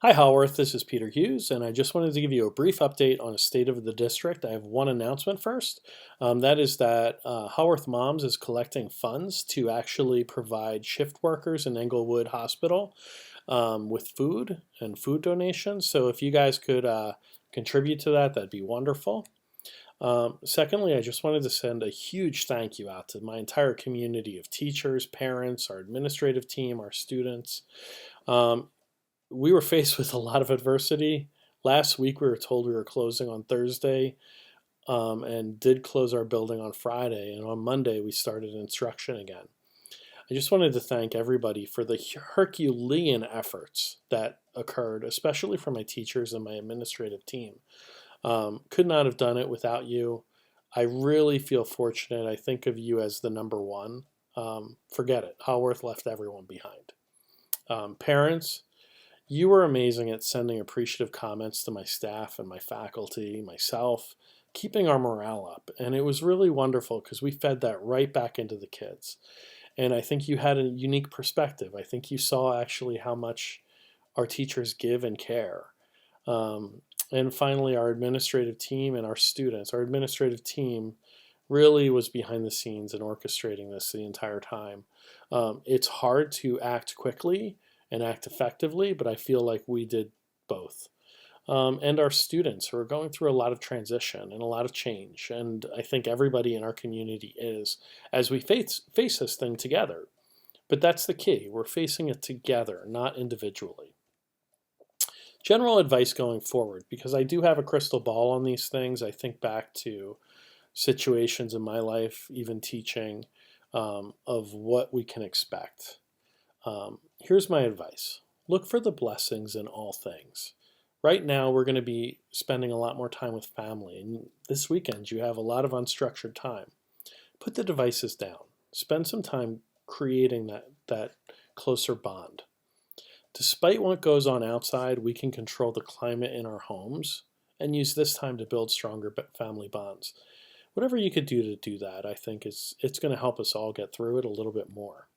Hi, Haworth. This is Peter Hughes, and I just wanted to give you a brief update on the state of the district. I have one announcement first. That is that Haworth Moms is collecting funds to actually provide shift workers in Englewood Hospital with food and food donations. So if you guys could contribute to that, that'd be wonderful. Secondly, I just wanted to send a huge thank you out to my entire community of teachers, parents, our administrative team, our students. Um, we were faced with a lot of adversity. Last week, we were told we were closing on Thursday and did close our building on Friday. And on Monday, we started instruction again. I just wanted to thank everybody for the Herculean efforts that occurred, especially for my teachers and my administrative team. Could not have done it without you. I really feel fortunate. I think of you as the number one. Forget it. Haworth left everyone behind. Parents, you were amazing at sending appreciative comments to my staff and my faculty, myself, keeping our morale up. And it was really wonderful because we fed that right back into the kids. And I think you had a unique perspective. I think you saw actually how much our teachers give and care. And finally, our administrative team and our students. Our administrative team really was behind the scenes and orchestrating this the entire time. It's hard to act quickly and act effectively, but I feel like we did both. And our students who are going through a lot of transition and a lot of change. And I think everybody in our community is, as we face this thing together. But that's the key. We're facing it together, not individually. General advice going forward, because I do have a crystal ball on these things. I think back to situations in my life, even teaching, of what we can expect. Here's my advice. Look for the blessings in all things. Right now, we're going to be spending a lot more time with family. And this weekend, you have a lot of unstructured time. Put the devices down. Spend some time creating that closer bond. Despite what goes on outside, we can control the climate in our homes and use this time to build stronger family bonds. Whatever you could do to do that, I think it's going to help us all get through it a little bit more.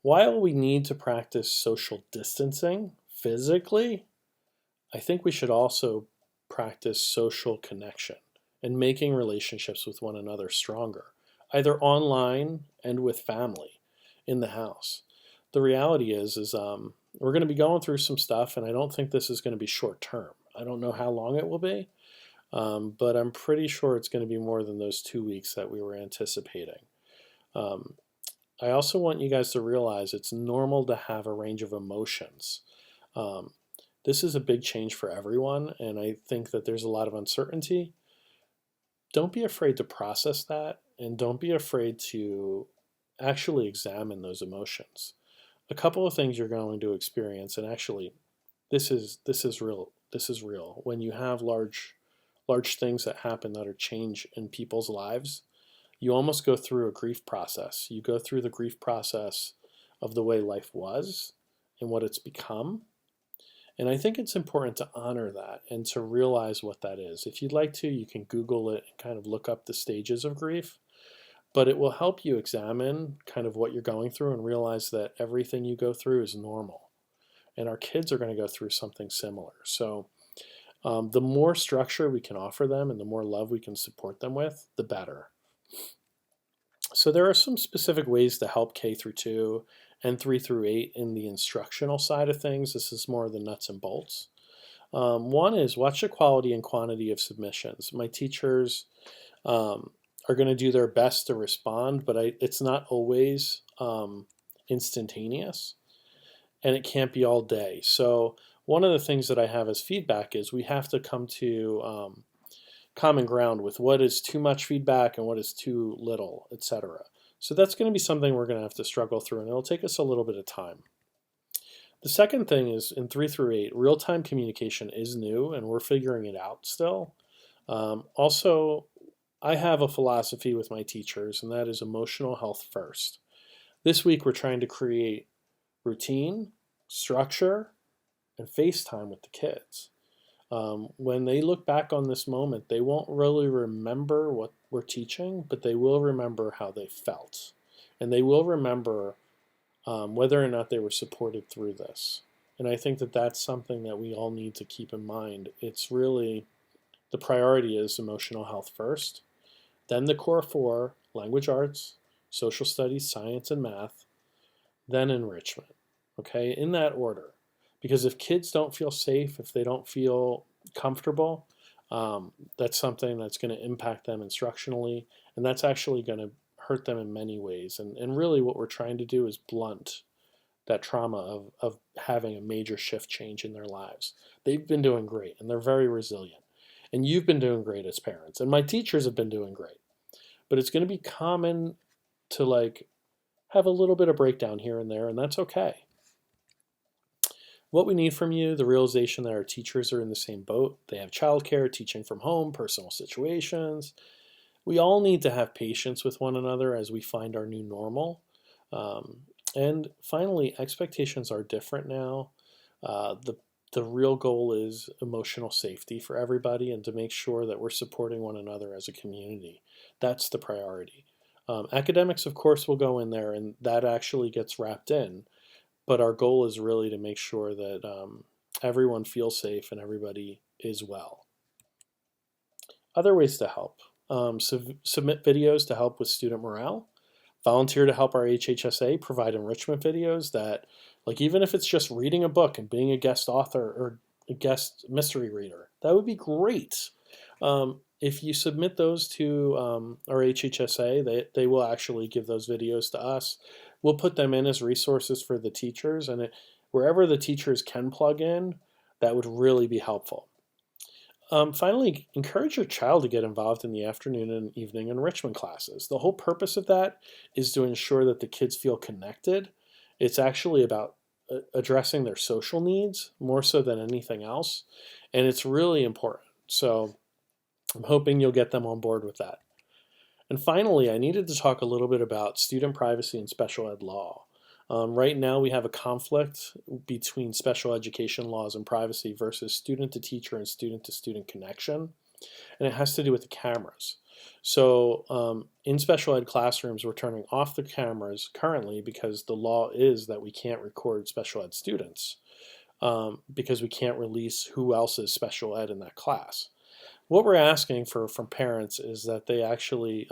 While we need to practice social distancing physically, I think we should also practice social connection and making relationships with one another stronger, either online and with family in the house. The reality is we're going to be going through some stuff, and I don't think this is going to be short term. I don't know how long it will be, but I'm pretty sure it's going to be more than those 2 weeks that we were anticipating. I also want you guys to realize it's normal to have a range of emotions. This is a big change for everyone, and I think that there's a lot of uncertainty. Don't be afraid to process that, and don't be afraid to actually examine those emotions. A couple of things you're going to experience, and actually, this is real. This is real. When you have large things that happen that are change in people's lives, you almost go through a grief process. You go through the grief process of the way life was and what it's become. And I think it's important to honor that and to realize what that is. If you'd like to, you can Google it and kind of look up the stages of grief. But it will help you examine kind of what you're going through and realize that everything you go through is normal. And our kids are going to go through something similar. So the more structure we can offer them and the more love we can support them with, the better. So there are some specific ways to help K through 2 and 3 through 8 in the instructional side of things. This is more of the nuts and bolts. One is watch the quality and quantity of submissions. My teachers are going to do their best to respond, but it's not always instantaneous, and it can't be all day. So one of the things that I have as feedback is we have to come to common ground with what is too much feedback and what is too little, etc. So that's going to be something we're going to have to struggle through, and it'll take us a little bit of time. The second thing is in 3 through 8, real-time communication is new, and we're figuring it out still. Also, I have a philosophy with my teachers, and that is emotional health first. This week, we're trying to create routine, structure, and FaceTime with the kids. When they look back on this moment, they won't really remember what we're teaching, but they will remember how they felt. And they will remember whether or not they were supported through this. And I think that that's something that we all need to keep in mind. It's really the priority is emotional health first, then the core four language arts, social studies, science, and math, then enrichment. Okay, in that order. Because if kids don't feel safe, if they don't feel comfortable, that's something that's going to impact them instructionally, and that's actually going to hurt them in many ways. And really, what we're trying to do is blunt that trauma of having a major shift change in their lives. They've been doing great, and they're very resilient. And you've been doing great as parents, and my teachers have been doing great. But it's going to be common to like have a little bit of breakdown here and there, and that's okay. What we need from you, the realization that our teachers are in the same boat. They have childcare, teaching from home, personal situations. We all need to have patience with one another as we find our new normal. And finally, expectations are different now. The real goal is emotional safety for everybody and to make sure that we're supporting one another as a community. That's the priority. Academics, of course, will go in there, and that actually gets wrapped in. But our goal is really to make sure that everyone feels safe and everybody is well. Other ways to help. Submit videos to help with student morale. Volunteer to help our HHSA provide enrichment videos that, like, even if it's just reading a book and being a guest author or a guest mystery reader, that would be great. If you submit those to our HHSA, they will actually give those videos to us. We'll put them in as resources for the teachers, and wherever the teachers can plug in, that would really be helpful. Finally, encourage your child to get involved in the afternoon and evening enrichment classes. The whole purpose of that is to ensure that the kids feel connected. It's actually about addressing their social needs more so than anything else, and it's really important. So I'm hoping you'll get them on board with that. And finally, I needed to talk a little bit about student privacy and special ed law. Right now, we have a conflict between special education laws and privacy versus student to teacher and student to student connection, and it has to do with the cameras. So in special ed classrooms, we're turning off the cameras currently because the law is that we can't record special ed students because we can't release who else is special ed in that class. What we're asking for from parents is that they actually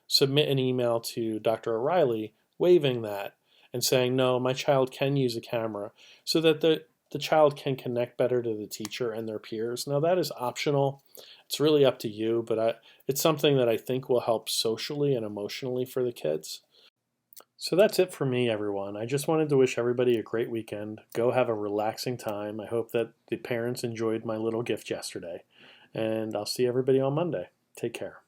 submit an email to Dr. O'Reilly waiving that and saying, no, my child can use a camera so that the child can connect better to the teacher and their peers. Now, that is optional. It's really up to you, but it's something that I think will help socially and emotionally for the kids. So that's it for me, everyone. I just wanted to wish everybody a great weekend. Go have a relaxing time. I hope that the parents enjoyed my little gift yesterday. And I'll see everybody on Monday. Take care.